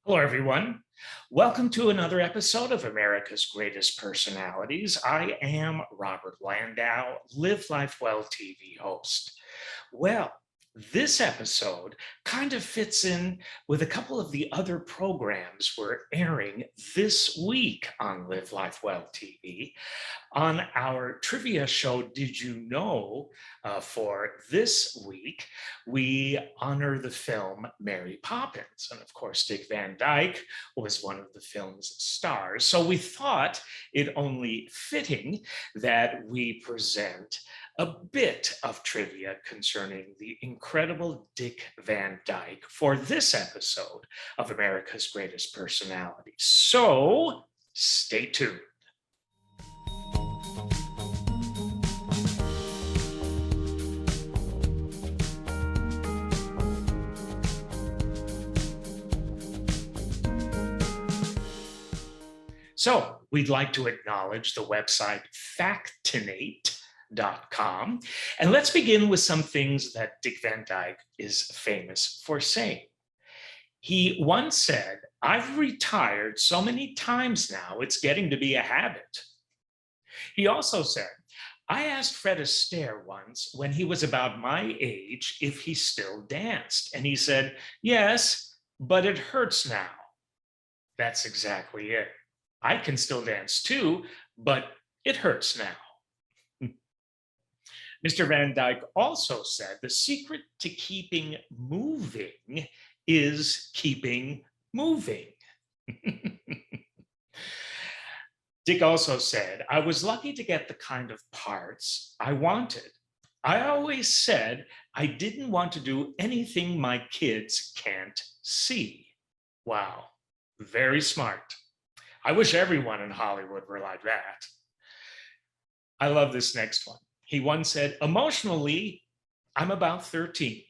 Hello, everyone. Welcome to another episode of America's Greatest Personalities. I am Robert Landau, Live Life Well TV host. Well, this episode kind of fits in with a couple of the other programs we're airing this week on Live Life Well TV. On our trivia show, Did You Know? For this week, we honor the film Mary Poppins. And of course, Dick Van Dyke was one of the film's stars. So we thought it only fitting that we present a bit of trivia concerning the incredible Dick Van Dyke for this episode of America's Greatest Personalities. So stay tuned. So we'd like to acknowledge the website factinate.com. And let's begin with some things that Dick Van Dyke is famous for saying. He once said, "I've retired so many times now, it's getting to be a habit." He also said, "I asked Fred Astaire once when he was about my age if he still danced. And he said, 'Yes, but it hurts now.'" That's exactly it. I can still dance too, but it hurts now. Mr. Van Dyke also said the secret to keeping moving is keeping moving. Dick also said, "I was lucky to get the kind of parts I wanted. I always said I didn't want to do anything my kids can't see." Wow, very smart. I wish everyone in Hollywood were like that. I love this next one. He once said, "Emotionally, I'm about 13.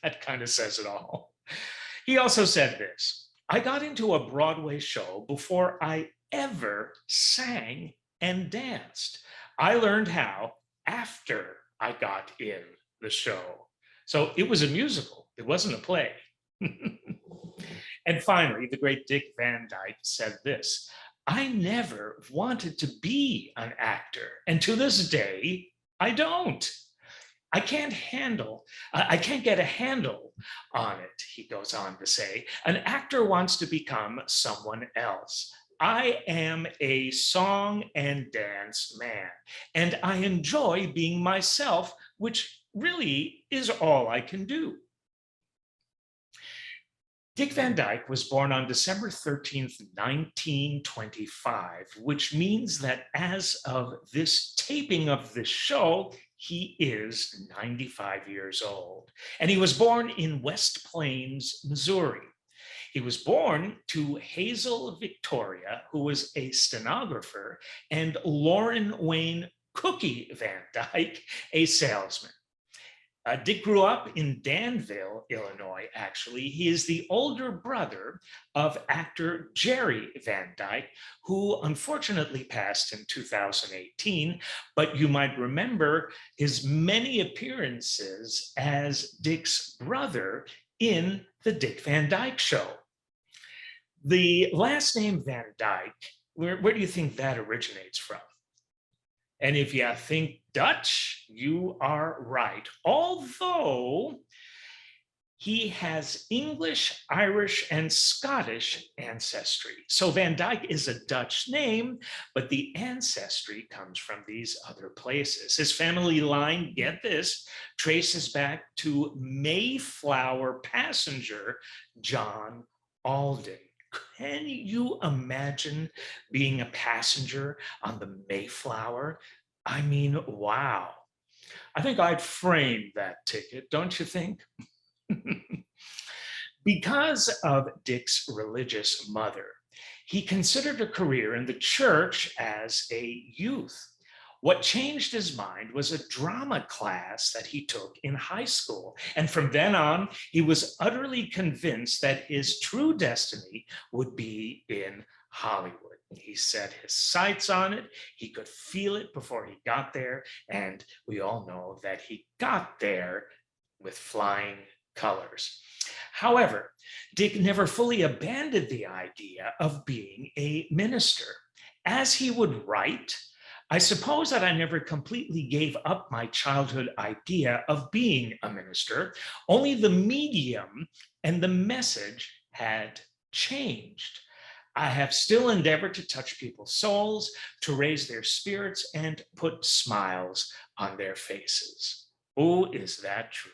That kind of says it all. He also said this, "I got into a Broadway show before I ever sang and danced. I learned how after I got in the show." So it was a musical, it wasn't a play. And finally, the great Dick Van Dyke said this, "I never wanted to be an actor, and to this day, I don't. I can't get a handle on it," he goes on to say. "An actor wants to become someone else. I am a song and dance man, and I enjoy being myself, which really is all I can do." Dick Van Dyke was born on December 13th, 1925, which means that as of this taping of this show, he is 95 years old. And he was born in West Plains, Missouri. He was born to Hazel Victoria, who was a stenographer, and Lauren Wayne Cookie Van Dyke, a salesman. Dick grew up in Danville, Illinois, actually. He is the older brother of actor Jerry Van Dyke, who unfortunately passed in 2018, but you might remember his many appearances as Dick's brother in The Dick Van Dyke Show. The last name Van Dyke, where do you think that originates from? And if you think Dutch, you are right. Although he has English, Irish, and Scottish ancestry. So Van Dyke is a Dutch name, but the ancestry comes from these other places. His family line, get this, traces back to Mayflower passenger John Alden. Can you imagine being a passenger on the Mayflower? I mean, wow. I think I'd frame that ticket, don't you think? Because of Dick's religious mother, he considered a career in the church as a youth. What changed his mind was a drama class that he took in high school. And from then on, he was utterly convinced that his true destiny would be in Hollywood. He set his sights on it. He could feel it before he got there. And we all know that he got there with flying colors. However, Dick never fully abandoned the idea of being a minister. As he would write, I suppose that I never completely gave up my childhood idea of being a minister, only the medium and the message had changed. I have still endeavored to touch people's souls, to raise their spirits, and put smiles on their faces. Oh, is that true?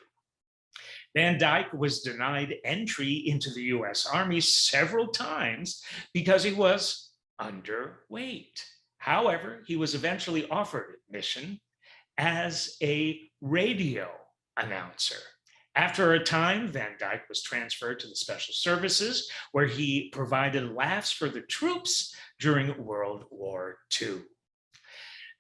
Van Dyke was denied entry into the US Army several times because he was underweight. However, he was eventually offered admission as a radio announcer. After a time, Van Dyke was transferred to the Special Services, where he provided laughs for the troops during World War II.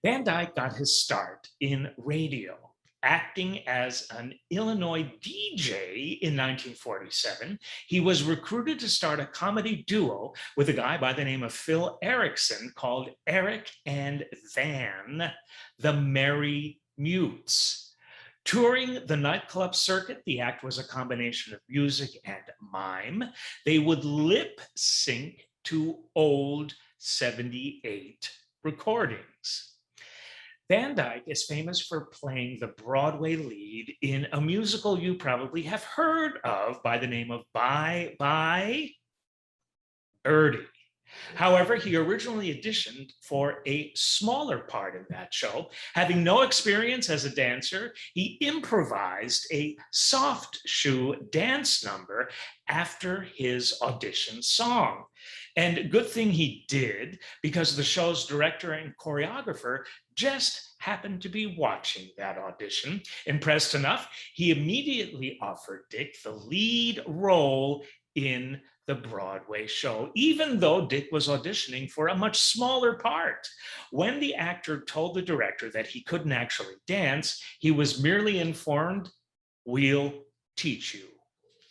Van Dyke got his start in radio, acting as an Illinois DJ in 1947. He was recruited to start a comedy duo with a guy by the name of Phil Erickson called Eric and Van, the Merry Mutes. Touring the nightclub circuit, the act was a combination of music and mime. They would lip sync to old 78 recordings. Van Dyke is famous for playing the Broadway lead in a musical you probably have heard of by the name of Bye Bye Birdie. However, he originally auditioned for a smaller part in that show. Having no experience as a dancer, he improvised a soft shoe dance number after his audition song. And good thing he did, because the show's director and choreographer just happened to be watching that audition. Impressed enough, he immediately offered Dick the lead role in the Broadway show, even though Dick was auditioning for a much smaller part. When the actor told the director that he couldn't actually dance, he was merely informed, "We'll teach you."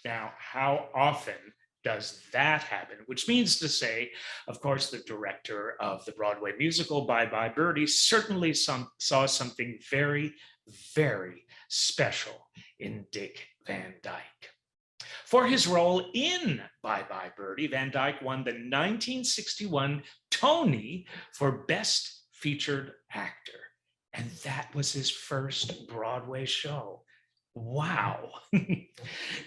Now, how often does that happen? Which means to say, of course, the director of the Broadway musical Bye Bye Birdie certainly saw something very, very special in Dick Van Dyke. For his role in Bye Bye Birdie, Van Dyke won the 1961 Tony for Best Featured Actor. And that was his first Broadway show. Wow.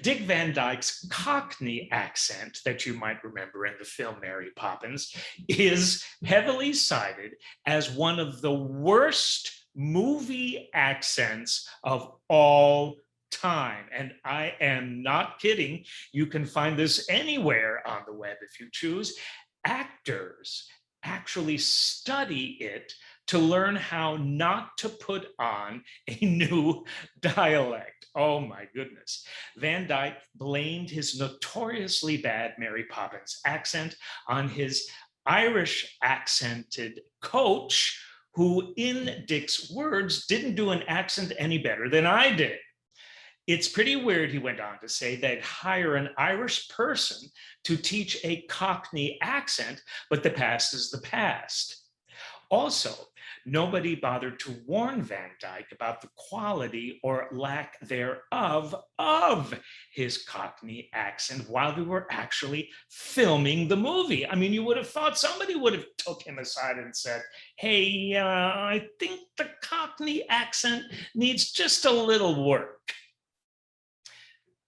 Dick Van Dyke's Cockney accent that you might remember in the film Mary Poppins is heavily cited as one of the worst movie accents of all time. And I am not kidding. You can find this anywhere on the web if you choose. Actors actually study it to learn how not to put on a new dialect. Oh my goodness. Van Dyke blamed his notoriously bad Mary Poppins accent on his Irish accented coach, who, in Dick's words, didn't do an accent any better than I did. It's pretty weird, he went on to say, they'd hire an Irish person to teach a Cockney accent, but the past is the past. Also, nobody bothered to warn Van Dyke about the quality or lack thereof of his Cockney accent while they were actually filming the movie. I mean, you would have thought somebody would have took him aside and said, "Hey, I think the Cockney accent needs just a little work."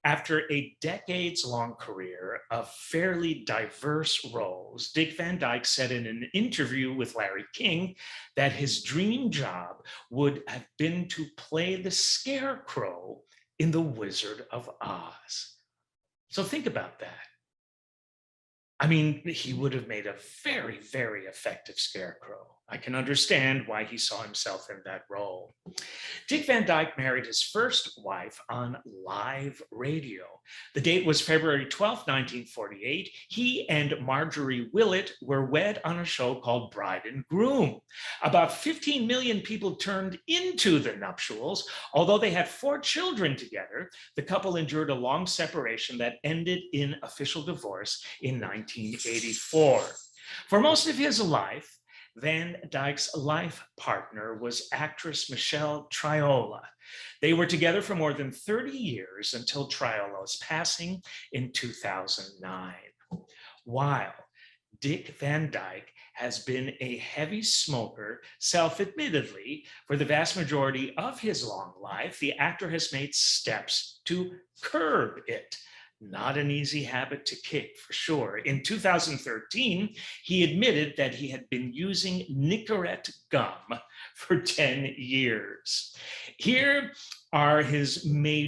After a decades-long career of fairly diverse roles, Dick Van Dyke said in an interview with Larry King that his dream job would have been to play the Scarecrow in The Wizard of Oz. So think about that. I mean, he would have made a very, very effective Scarecrow. I can understand why he saw himself in that role. Dick Van Dyke married his first wife on live radio. The date was February 12, 1948. He and Marjorie Willett were wed on a show called Bride and Groom. About 15 million people turned into the nuptials. Although they had 4 children together, the couple endured a long separation that ended in official divorce in 1984. For most of his life, Van Dyke's life partner was actress Michelle Triola. They were together for more than 30 years until Triolo's passing in 2009. While Dick Van Dyke has been a heavy smoker, self-admittedly, for the vast majority of his long life, the actor has made steps to curb it. Not an easy habit to kick, for sure. In 2013, he admitted that he had been using Nicorette gum for 10 years. Here are his major